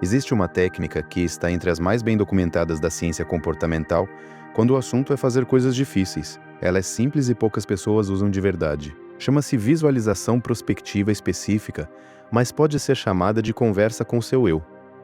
Existe uma técnica que está entre as mais bem documentadas da ciência comportamental quando o assunto é fazer coisas difíceis. Ela é simples e poucas pessoas usam de verdade. Chama-se visualização prospectiva específica, mas pode ser chamada de conversa com seu eu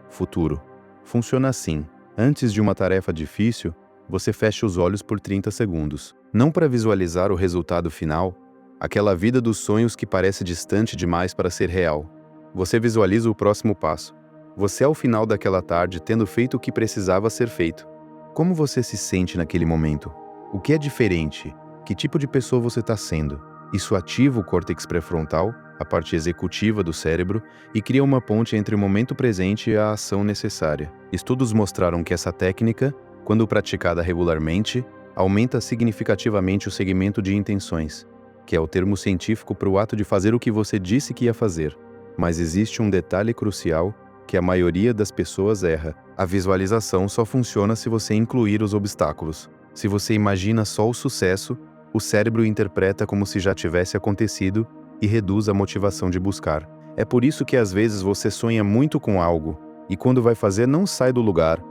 futuro. Funciona assim: antes de uma tarefa difícil, você fecha os olhos por 30 segundos. Não para visualizar o resultado final, aquela vida dos sonhos que parece distante demais para ser real. Você visualiza o próximo passo. Você ao final daquela tarde tendo feito o que precisava ser feito. Como você se sente naquele momento? O que é diferente? Que tipo de pessoa você está sendo? Isso ativa o córtex pré-frontal, a parte executiva do cérebro, e cria uma ponte entre o momento presente e a ação necessária. Estudos mostraram que essa técnica, quando praticada regularmente, aumenta significativamente o segmento de intenções, que é o termo científico para o ato de fazer o que você disse que ia fazer. Mas existe um detalhe crucial que a maioria das pessoas erra. A visualização só funciona se você incluir os obstáculos. Se você imagina só o sucesso, o cérebro interpreta como se já tivesse acontecido e reduz a motivação de buscar. É por isso que às vezes você sonha muito com algo, e quando vai fazer não sai do lugar.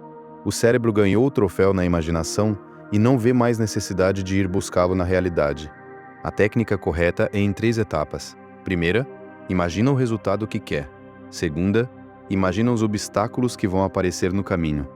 O cérebro ganhou o troféu na imaginação e não vê mais necessidade de ir buscá-lo na realidade. A técnica correta é em 3 etapas. Primeira, imagina o resultado que quer. Segunda, imagina os obstáculos que vão aparecer no caminho.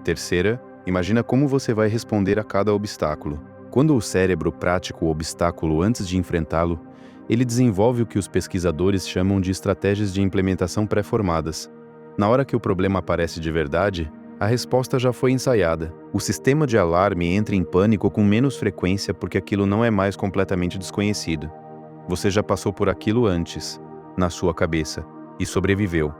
Terceira, imagina como você vai responder a cada obstáculo. Quando o cérebro pratica o obstáculo antes de enfrentá-lo, ele desenvolve o que os pesquisadores chamam de estratégias de implementação pré-formadas. Na hora que o problema aparece de verdade, a resposta já foi ensaiada. O sistema de alarme entra em pânico com menos frequência porque aquilo não é mais completamente desconhecido. Você já passou por aquilo antes, na sua cabeça, e sobreviveu.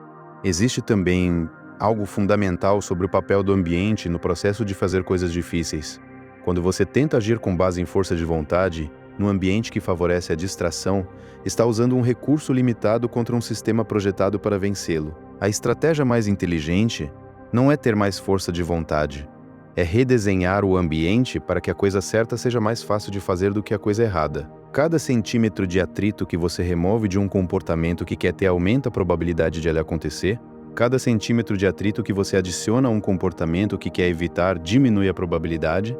Existe também algo fundamental sobre o papel do ambiente no processo de fazer coisas difíceis. Quando você tenta agir com base em força de vontade, num ambiente que favorece a distração, está usando um recurso limitado contra um sistema projetado para vencê-lo. A estratégia mais inteligente não é ter mais força de vontade, é redesenhar o ambiente para que a coisa certa seja mais fácil de fazer do que a coisa errada. Cada centímetro de atrito que você remove de um comportamento que quer ter aumenta a probabilidade de ele acontecer. Cada centímetro de atrito que você adiciona a um comportamento que quer evitar diminui a probabilidade.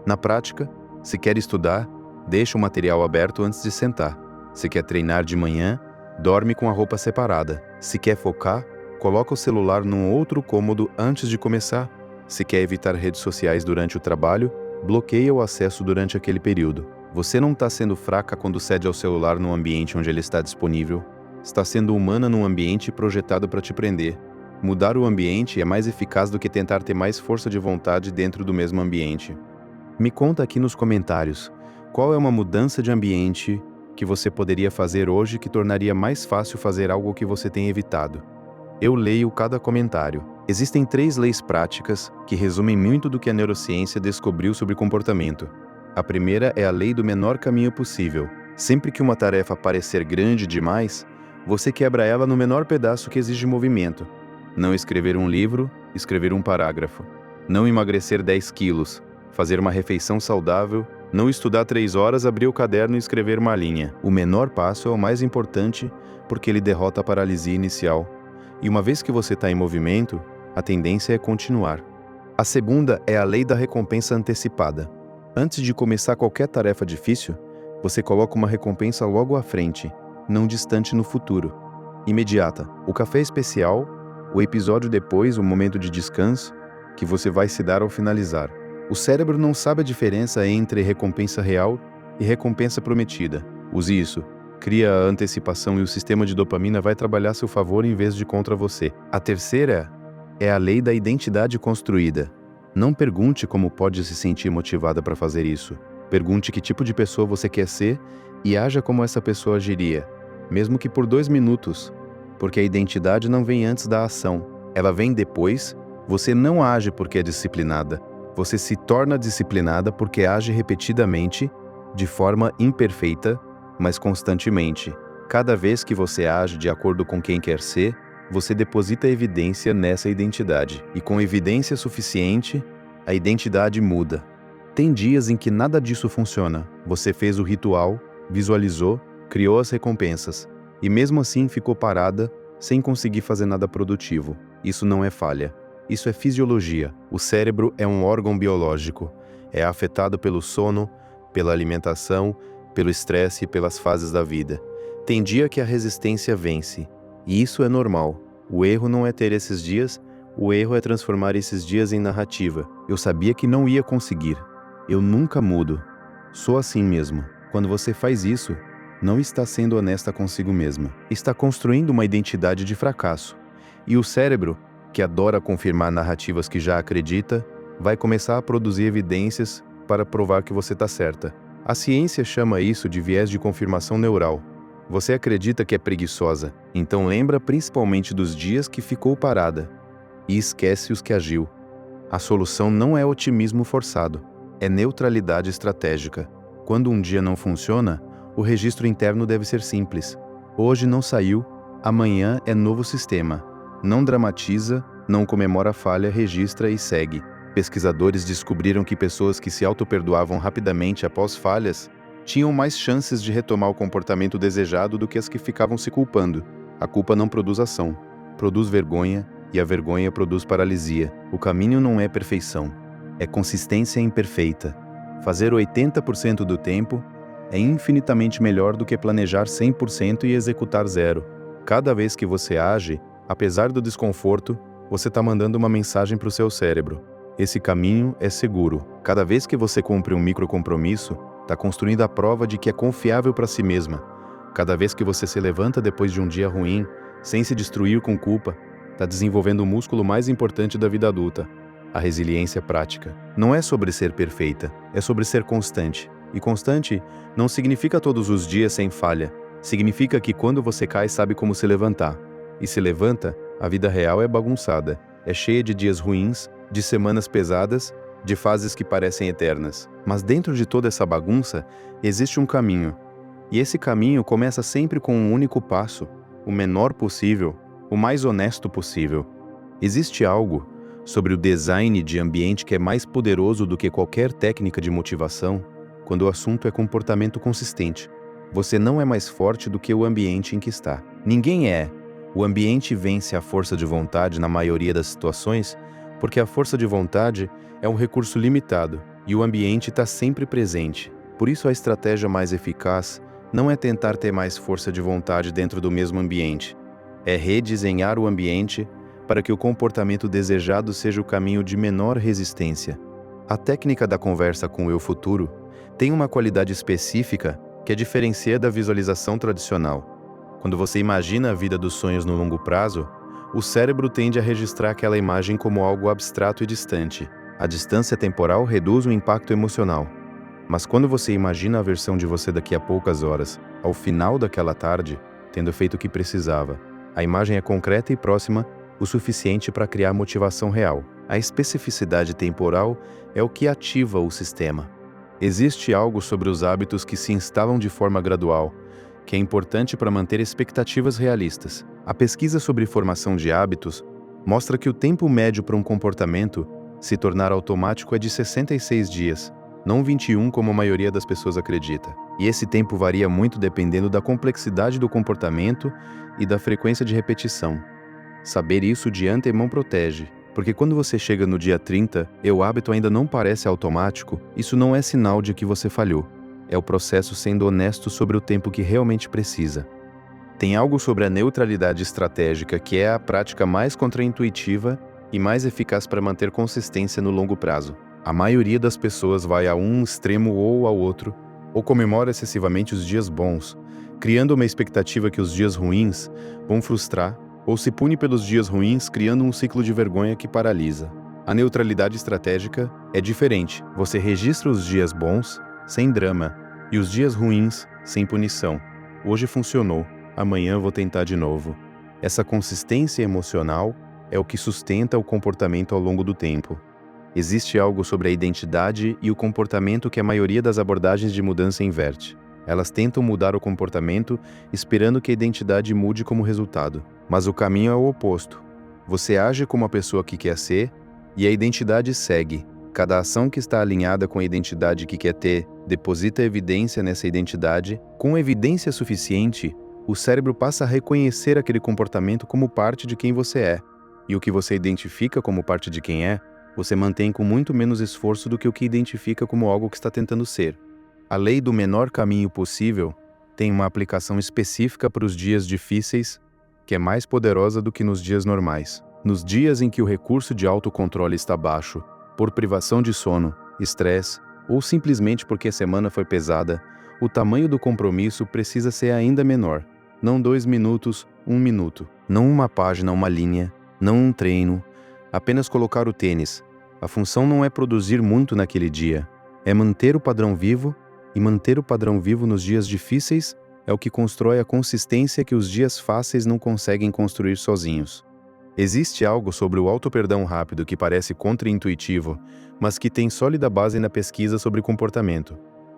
Na prática, se quer estudar, deixa o material aberto antes de sentar. Se quer treinar de manhã, dorme com a roupa separada. Se quer focar, coloca o celular num outro cômodo antes de começar. Se quer evitar redes sociais durante o trabalho, bloqueia o acesso durante aquele período. Você não está sendo fraca quando cede ao celular no ambiente onde ele está disponível. Está sendo humana num ambiente projetado para te prender. Mudar o ambiente é mais eficaz do que tentar ter mais força de vontade dentro do mesmo ambiente. Me conta aqui nos comentários, qual é uma mudança de ambiente que você poderia fazer hoje que tornaria mais fácil fazer algo que você tem evitado? Eu leio cada comentário. Existem 3 leis práticas que resumem muito do que a neurociência descobriu sobre comportamento. A primeira é a lei do menor caminho possível. Sempre que uma tarefa parecer grande demais, você quebra ela no menor pedaço que exige movimento. Não escrever um livro, escrever um parágrafo. Não emagrecer 10 quilos, fazer uma refeição saudável. Não estudar 3 horas, abrir o caderno e escrever uma linha. O menor passo é o mais importante porque ele derrota a paralisia inicial. E uma vez que você está em movimento, a tendência é continuar. A segunda é a lei da recompensa antecipada. Antes de começar qualquer tarefa difícil, você coloca uma recompensa logo à frente, não distante no futuro. Imediata. O café especial, o episódio depois, o momento de descanso, que você vai se dar ao finalizar. O cérebro não sabe a diferença entre recompensa real e recompensa prometida. Use isso. Cria a antecipação e o sistema de dopamina vai trabalhar a seu favor em vez de contra você. A terceira é a lei da identidade construída. Não pergunte como pode se sentir motivada para fazer isso. Pergunte que tipo de pessoa você quer ser e haja como essa pessoa agiria, mesmo que por 2 minutos, porque a identidade não vem antes da ação. Ela vem depois. Você não age porque é disciplinada. Você se torna disciplinada porque age repetidamente, de forma imperfeita, mas constantemente. Cada vez que você age de acordo com quem quer ser, você deposita evidência nessa identidade. E com evidência suficiente, a identidade muda. Tem dias em que nada disso funciona. Você fez o ritual, visualizou, criou as recompensas. E mesmo assim ficou parada, sem conseguir fazer nada produtivo. Isso não é falha. Isso é fisiologia. O cérebro é um órgão biológico. É afetado pelo sono, pela alimentação, pelo estresse e pelas fases da vida. Tem dia que a resistência vence. E isso é normal. O erro não é ter esses dias, o erro é transformar esses dias em narrativa. Eu sabia que não ia conseguir. Eu nunca mudo. Sou assim mesmo. Quando você faz isso, não está sendo honesta consigo mesma. Está construindo uma identidade de fracasso. E o cérebro, que adora confirmar narrativas que já acredita, vai começar a produzir evidências para provar que você está certa. A ciência chama isso de viés de confirmação neural. Você acredita que é preguiçosa, então lembra principalmente dos dias que ficou parada e esquece os que agiu. A solução não é otimismo forçado, é neutralidade estratégica. Quando um dia não funciona, o registro interno deve ser simples. Hoje não saiu, amanhã é novo sistema. Não dramatiza, não comemora a falha, registra e segue. Pesquisadores descobriram que pessoas que se auto-perdoavam rapidamente após falhas tinham mais chances de retomar o comportamento desejado do que as que ficavam se culpando. A culpa não produz ação, produz vergonha, e a vergonha produz paralisia. O caminho não é perfeição, é consistência imperfeita. Fazer 80% do tempo é infinitamente melhor do que planejar 100% e executar 0. Cada vez que você age, apesar do desconforto, você está mandando uma mensagem para o seu cérebro. Esse caminho é seguro. Cada vez que você cumpre um microcompromisso, está construindo a prova de que é confiável para si mesma. Cada vez que você se levanta depois de um dia ruim, sem se destruir com culpa, está desenvolvendo o músculo mais importante da vida adulta, a resiliência prática. Não é sobre ser perfeita, é sobre ser constante. E constante não significa todos os dias sem falha. Significa que quando você cai, sabe como se levantar. E se levanta, a vida real é bagunçada. É cheia de dias ruins, de semanas pesadas, de fases que parecem eternas. Mas dentro de toda essa bagunça, existe um caminho. E esse caminho começa sempre com um único passo, o menor possível, o mais honesto possível. Existe algo sobre o design de ambiente que é mais poderoso do que qualquer técnica de motivação quando o assunto é comportamento consistente. Você não é mais forte do que o ambiente em que está. Ninguém é. O ambiente vence a força de vontade na maioria das situações, porque a força de vontade é um recurso limitado e o ambiente está sempre presente. Por isso a estratégia mais eficaz não é tentar ter mais força de vontade dentro do mesmo ambiente. É redesenhar o ambiente para que o comportamento desejado seja o caminho de menor resistência. A técnica da conversa com o eu futuro tem uma qualidade específica que a diferencia da visualização tradicional. Quando você imagina a vida dos sonhos no longo prazo, o cérebro tende a registrar aquela imagem como algo abstrato e distante. A distância temporal reduz o impacto emocional. Mas quando você imagina a versão de você daqui a poucas horas, ao final daquela tarde, tendo feito o que precisava, a imagem é concreta e próxima o suficiente para criar motivação real. A especificidade temporal é o que ativa o sistema. Existe algo sobre os hábitos que se instalam de forma gradual, que é importante para manter expectativas realistas. A pesquisa sobre formação de hábitos mostra que o tempo médio para um comportamento se tornar automático é de 66 dias, não 21 como a maioria das pessoas acredita. E esse tempo varia muito dependendo da complexidade do comportamento e da frequência de repetição. Saber isso de antemão protege, porque quando você chega no dia 30 e o hábito ainda não parece automático, isso não é sinal de que você falhou. É o processo sendo honesto sobre o tempo que realmente precisa. Tem algo sobre a neutralidade estratégica que é a prática mais contraintuitiva e mais eficaz para manter consistência no longo prazo. A maioria das pessoas vai a um extremo ou ao outro, ou comemora excessivamente os dias bons, criando uma expectativa que os dias ruins vão frustrar, ou se pune pelos dias ruins, criando um ciclo de vergonha que paralisa. A neutralidade estratégica é diferente. Você registra os dias bons, sem drama, e os dias ruins, sem punição. Hoje funcionou, amanhã vou tentar de novo. Essa consistência emocional é o que sustenta o comportamento ao longo do tempo. Existe algo sobre a identidade e o comportamento que a maioria das abordagens de mudança inverte. Elas tentam mudar o comportamento, esperando que a identidade mude como resultado. Mas o caminho é o oposto. Você age como a pessoa que quer ser, e a identidade segue. Cada ação que está alinhada com a identidade que quer ter, deposita evidência nessa identidade. Com evidência suficiente, o cérebro passa a reconhecer aquele comportamento como parte de quem você é. E o que você identifica como parte de quem é, você mantém com muito menos esforço do que o que identifica como algo que está tentando ser. A lei do menor caminho possível tem uma aplicação específica para os dias difíceis, que é mais poderosa do que nos dias normais. Nos dias em que o recurso de autocontrole está baixo, por privação de sono, estresse, ou simplesmente porque a semana foi pesada, o tamanho do compromisso precisa ser ainda menor. Não 2 minutos, 1 minuto. Não uma página, uma linha. Não um treino. Apenas colocar o tênis. A função não é produzir muito naquele dia. É manter o padrão vivo, e manter o padrão vivo nos dias difíceis é o que constrói a consistência que os dias fáceis não conseguem construir sozinhos. Existe algo sobre o auto-perdão rápido que parece contra-intuitivo, mas que tem sólida base na pesquisa sobre comportamento.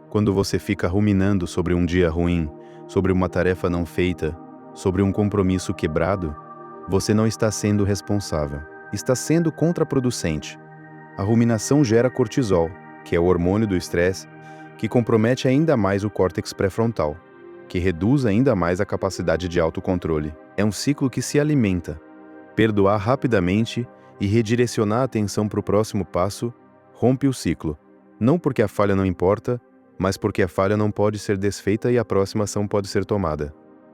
Quando você fica ruminando sobre um dia ruim, sobre uma tarefa não feita, sobre um compromisso quebrado, você não está sendo responsável. Está sendo contraproducente. A ruminação gera cortisol, que é o hormônio do estresse, que compromete ainda mais o córtex pré-frontal, que reduz ainda mais a capacidade de autocontrole. É um ciclo que se alimenta. Perdoar rapidamente e redirecionar a atenção para o próximo passo rompe o ciclo. Não porque a falha não importa, mas porque a falha não pode ser desfeita e a próxima ação pode ser tomada.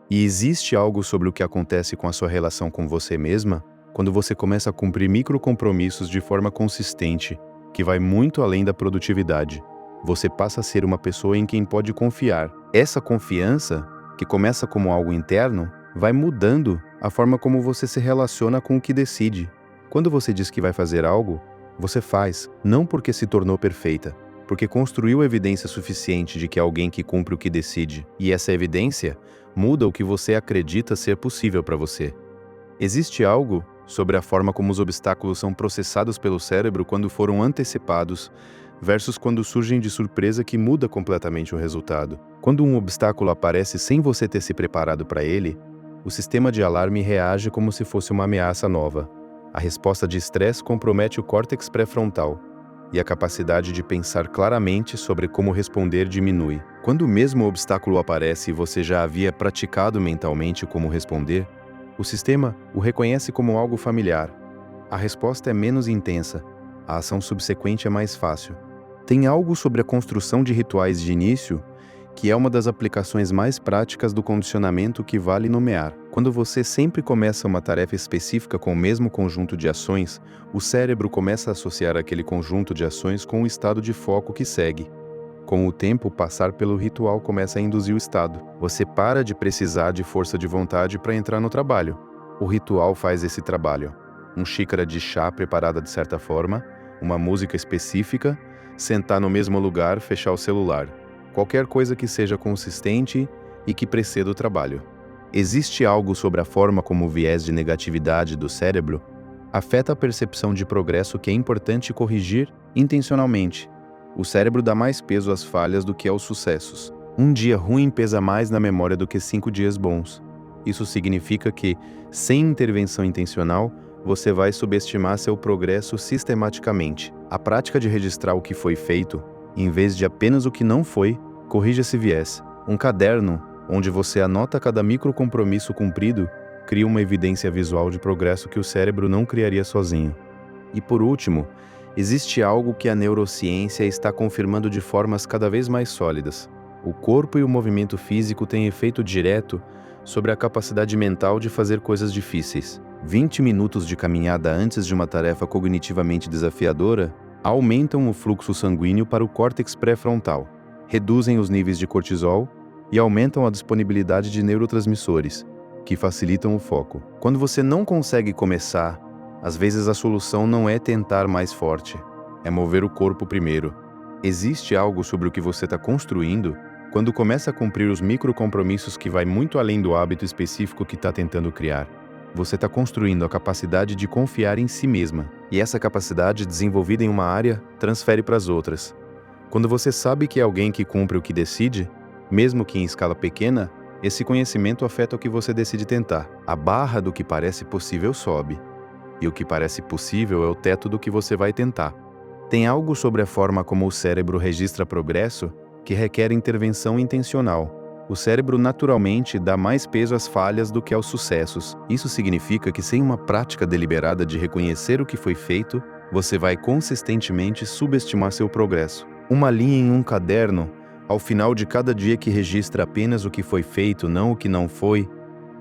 E existe algo sobre o que acontece com a sua relação com você mesma quando você começa a cumprir microcompromissos de forma consistente, que vai muito além da produtividade. Você passa a ser uma pessoa em quem pode confiar. Essa confiança, que começa como algo interno, vai mudando a forma como você se relaciona com o que decide. Quando você diz que vai fazer algo, você faz, não porque se tornou perfeita, porque construiu evidência suficiente de que é alguém que cumpre o que decide. E essa evidência muda o que você acredita ser possível para você. Existe algo sobre a forma como os obstáculos são processados pelo cérebro quando foram antecipados, versus quando surgem de surpresa que muda completamente o resultado. Quando um obstáculo aparece sem você ter se preparado para ele, o sistema de alarme reage como se fosse uma ameaça nova. A resposta de estresse compromete o córtex pré-frontal, e a capacidade de pensar claramente sobre como responder diminui. Quando o mesmo obstáculo aparece e você já havia praticado mentalmente como responder, o sistema o reconhece como algo familiar. A resposta é menos intensa, a ação subsequente é mais fácil. Tem algo sobre a construção de rituais de início que é uma das aplicações mais práticas do condicionamento que vale nomear. Quando você sempre começa uma tarefa específica com o mesmo conjunto de ações, o cérebro começa a associar aquele conjunto de ações com o estado de foco que segue. Com o tempo, passar pelo ritual começa a induzir o estado. Você para de precisar de força de vontade para entrar no trabalho. O ritual faz esse trabalho. Uma xícara de chá preparada de certa forma, uma música específica, sentar no mesmo lugar, fechar o celular. Qualquer coisa que seja consistente e que preceda o trabalho. Existe algo sobre a forma como o viés de negatividade do cérebro afeta a percepção de progresso que é importante corrigir intencionalmente. O cérebro dá mais peso às falhas do que aos sucessos. Um dia ruim pesa mais na memória do que 5 dias bons. Isso significa que, sem intervenção intencional, você vai subestimar seu progresso sistematicamente. A prática de registrar o que foi feito, em vez de apenas o que não foi, corrige esse viés. Um caderno, onde você anota cada microcompromisso cumprido, cria uma evidência visual de progresso que o cérebro não criaria sozinho. E por último, existe algo que a neurociência está confirmando de formas cada vez mais sólidas. O corpo e o movimento físico têm efeito direto sobre a capacidade mental de fazer coisas difíceis. 20 minutos de caminhada antes de uma tarefa cognitivamente desafiadora aumentam o fluxo sanguíneo para o córtex pré-frontal, reduzem os níveis de cortisol e aumentam a disponibilidade de neurotransmissores, que facilitam o foco. Quando você não consegue começar, às vezes a solução não é tentar mais forte, é mover o corpo primeiro. Existe algo sobre o que você está construindo quando começa a cumprir os microcompromissos que vai muito além do hábito específico que está tentando criar. Você está construindo a capacidade de confiar em si mesma, e essa capacidade, desenvolvida em uma área, transfere para as outras. Quando você sabe que é alguém que cumpre o que decide, mesmo que em escala pequena, esse conhecimento afeta o que você decide tentar. A barra do que parece possível sobe, e o que parece possível é o teto do que você vai tentar. Tem algo sobre a forma como o cérebro registra progresso que requer intervenção intencional. O cérebro naturalmente dá mais peso às falhas do que aos sucessos. Isso significa que, sem uma prática deliberada de reconhecer o que foi feito, você vai consistentemente subestimar seu progresso. Uma linha em um caderno, ao final de cada dia, que registra apenas o que foi feito, não o que não foi,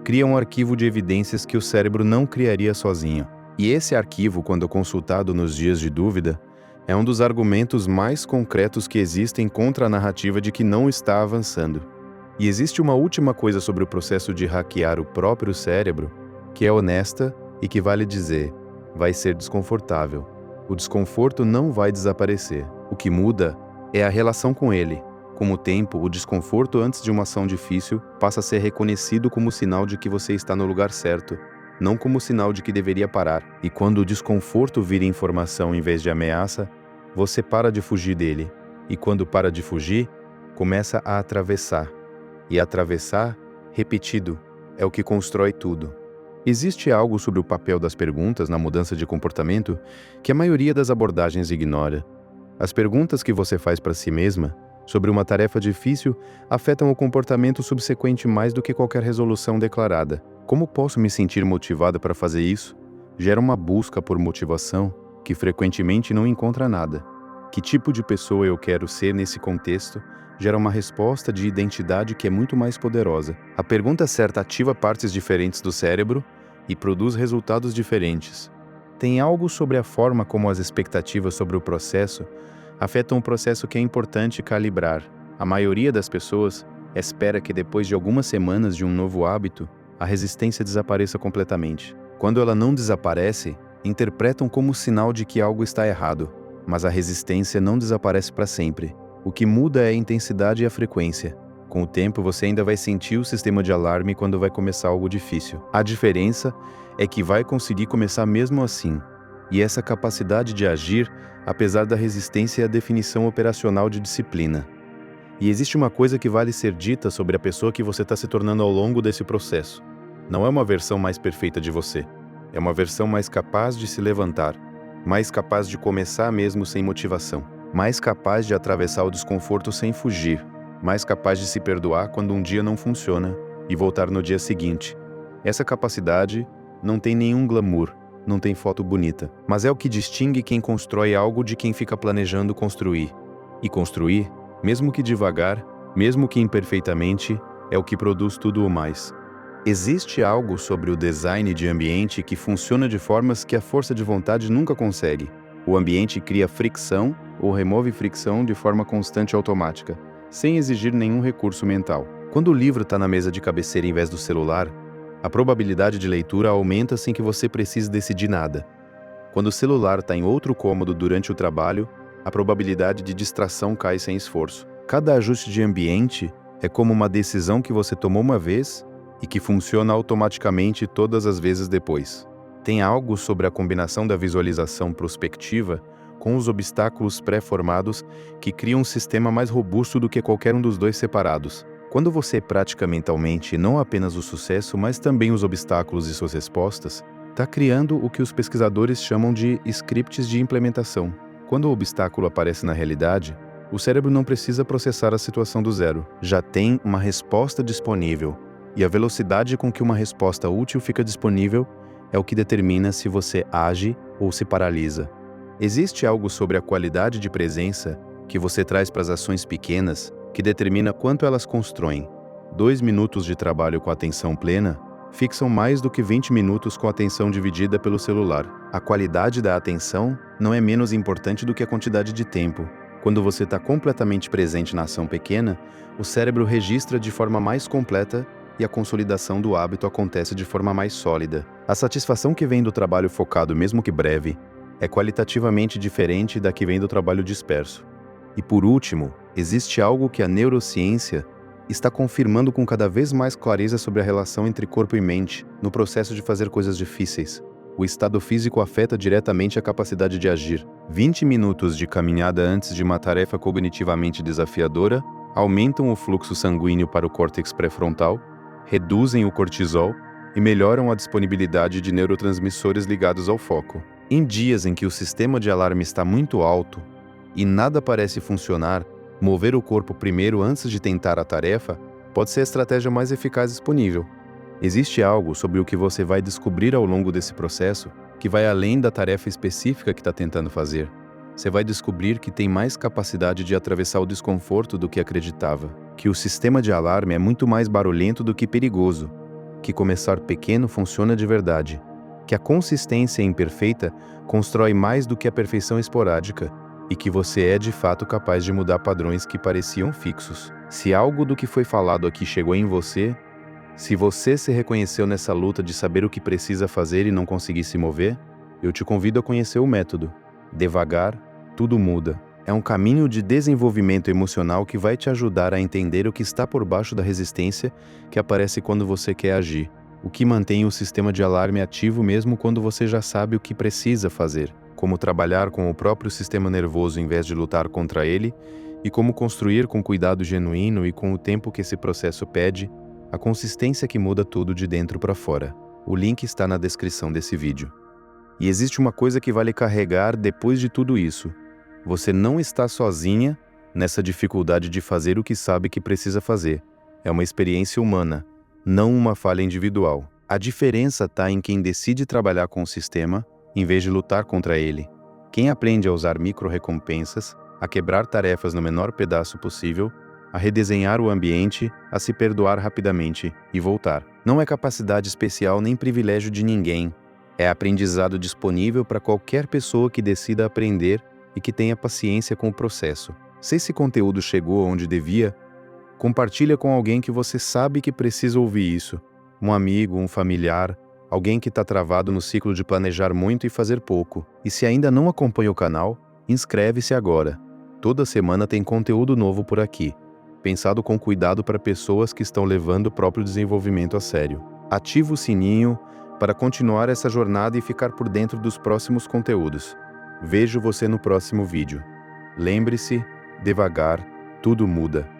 cria um arquivo de evidências que o cérebro não criaria sozinho. E esse arquivo, quando consultado nos dias de dúvida, é um dos argumentos mais concretos que existem contra a narrativa de que não está avançando. E existe uma última coisa sobre o processo de hackear o próprio cérebro, que é honesta e que vale dizer, vai ser desconfortável. O desconforto não vai desaparecer. O que muda é a relação com ele. Com o tempo, o desconforto antes de uma ação difícil passa a ser reconhecido como sinal de que você está no lugar certo, não como sinal de que deveria parar. E quando o desconforto vira informação em vez de ameaça, você para de fugir dele. E quando para de fugir, começa a atravessar. E atravessar, repetido, é o que constrói tudo. Existe algo sobre o papel das perguntas na mudança de comportamento que a maioria das abordagens ignora. As perguntas que você faz para si mesma sobre uma tarefa difícil afetam o comportamento subsequente mais do que qualquer resolução declarada. Como posso me sentir motivada para fazer isso? Gera uma busca por motivação que frequentemente não encontra nada. Que tipo de pessoa eu quero ser nesse contexto? Gera uma resposta de identidade que é muito mais poderosa. A pergunta certa ativa partes diferentes do cérebro e produz resultados diferentes. Tem algo sobre a forma como as expectativas sobre o processo afetam um processo que é importante calibrar. A maioria das pessoas espera que depois de algumas semanas de um novo hábito, a resistência desapareça completamente. Quando ela não desaparece, interpretam como sinal de que algo está errado, mas a resistência não desaparece para sempre. O que muda é a intensidade e a frequência. Com o tempo, você ainda vai sentir o sistema de alarme quando vai começar algo difícil. A diferença é que vai conseguir começar mesmo assim. E essa capacidade de agir, apesar da resistência, é a definição operacional de disciplina. E existe uma coisa que vale ser dita sobre a pessoa que você está se tornando ao longo desse processo. Não é uma versão mais perfeita de você. É uma versão mais capaz de se levantar, mais capaz de começar mesmo sem motivação, mais capaz de atravessar o desconforto sem fugir, mais capaz de se perdoar quando um dia não funciona e voltar no dia seguinte. Essa capacidade não tem nenhum glamour, não tem foto bonita, mas é o que distingue quem constrói algo de quem fica planejando construir. E construir, mesmo que devagar, mesmo que imperfeitamente, é o que produz tudo o mais. Existe algo sobre o design de ambiente que funciona de formas que a força de vontade nunca consegue. O ambiente cria fricção ou remove fricção de forma constante e automática, sem exigir nenhum recurso mental. Quando o livro está na mesa de cabeceira em vez do celular, a probabilidade de leitura aumenta sem que você precise decidir nada. Quando o celular está em outro cômodo durante o trabalho, a probabilidade de distração cai sem esforço. Cada ajuste de ambiente é como uma decisão que você tomou uma vez e que funciona automaticamente todas as vezes depois. Tem algo sobre a combinação da visualização prospectiva com os obstáculos pré-formados que cria um sistema mais robusto do que qualquer um dos dois separados. Quando você pratica mentalmente não apenas o sucesso, mas também os obstáculos e suas respostas, está criando o que os pesquisadores chamam de scripts de implementação. Quando o obstáculo aparece na realidade, o cérebro não precisa processar a situação do zero. Já tem uma resposta disponível, e a velocidade com que uma resposta útil fica disponível é o que determina se você age ou se paralisa. Existe algo sobre a qualidade de presença que você traz para as ações pequenas que determina quanto elas constroem. 2 minutos de trabalho com atenção plena fixam mais do que 20 minutos com atenção dividida pelo celular. A qualidade da atenção não é menos importante do que a quantidade de tempo. Quando você está completamente presente na ação pequena, o cérebro registra de forma mais completa e a consolidação do hábito acontece de forma mais sólida. A satisfação que vem do trabalho focado, mesmo que breve, é qualitativamente diferente da que vem do trabalho disperso. E por último, existe algo que a neurociência está confirmando com cada vez mais clareza sobre a relação entre corpo e mente no processo de fazer coisas difíceis. O estado físico afeta diretamente a capacidade de agir. 20 minutos de caminhada antes de uma tarefa cognitivamente desafiadora aumentam o fluxo sanguíneo para o córtex pré-frontal, reduzem o cortisol e melhoram a disponibilidade de neurotransmissores ligados ao foco. Em dias em que o sistema de alarme está muito alto e nada parece funcionar, mover o corpo primeiro antes de tentar a tarefa pode ser a estratégia mais eficaz disponível. Existe algo sobre o que você vai descobrir ao longo desse processo que vai além da tarefa específica que está tentando fazer. Você vai descobrir que tem mais capacidade de atravessar o desconforto do que acreditava, que o sistema de alarme é muito mais barulhento do que perigoso, que começar pequeno funciona de verdade, que a consistência imperfeita constrói mais do que a perfeição esporádica e que você é de fato capaz de mudar padrões que pareciam fixos. Se algo do que foi falado aqui chegou em você, se você se reconheceu nessa luta de saber o que precisa fazer e não conseguir se mover, eu te convido a conhecer o método. Devagar, tudo muda. É um caminho de desenvolvimento emocional que vai te ajudar a entender o que está por baixo da resistência que aparece quando você quer agir, o que mantém o sistema de alarme ativo mesmo quando você já sabe o que precisa fazer, como trabalhar com o próprio sistema nervoso em vez de lutar contra ele, e como construir com cuidado genuíno e com o tempo que esse processo pede, a consistência que muda tudo de dentro para fora. O link está na descrição desse vídeo. E existe uma coisa que vale carregar depois de tudo isso. Você não está sozinha nessa dificuldade de fazer o que sabe que precisa fazer. É uma experiência humana, não uma falha individual. A diferença está em quem decide trabalhar com o sistema, em vez de lutar contra ele. Quem aprende a usar micro-recompensas, a quebrar tarefas no menor pedaço possível, a redesenhar o ambiente, a se perdoar rapidamente e voltar. Não é capacidade especial nem privilégio de ninguém. É aprendizado disponível para qualquer pessoa que decida aprender e que tenha paciência com o processo. Se esse conteúdo chegou onde devia, compartilha com alguém que você sabe que precisa ouvir isso. Um amigo, um familiar, alguém que está travado no ciclo de planejar muito e fazer pouco. E se ainda não acompanha o canal, inscreve-se agora. Toda semana tem conteúdo novo por aqui, pensado com cuidado para pessoas que estão levando o próprio desenvolvimento a sério. Ativa o sininho para continuar essa jornada e ficar por dentro dos próximos conteúdos. Vejo você no próximo vídeo. Lembre-se, devagar, tudo muda.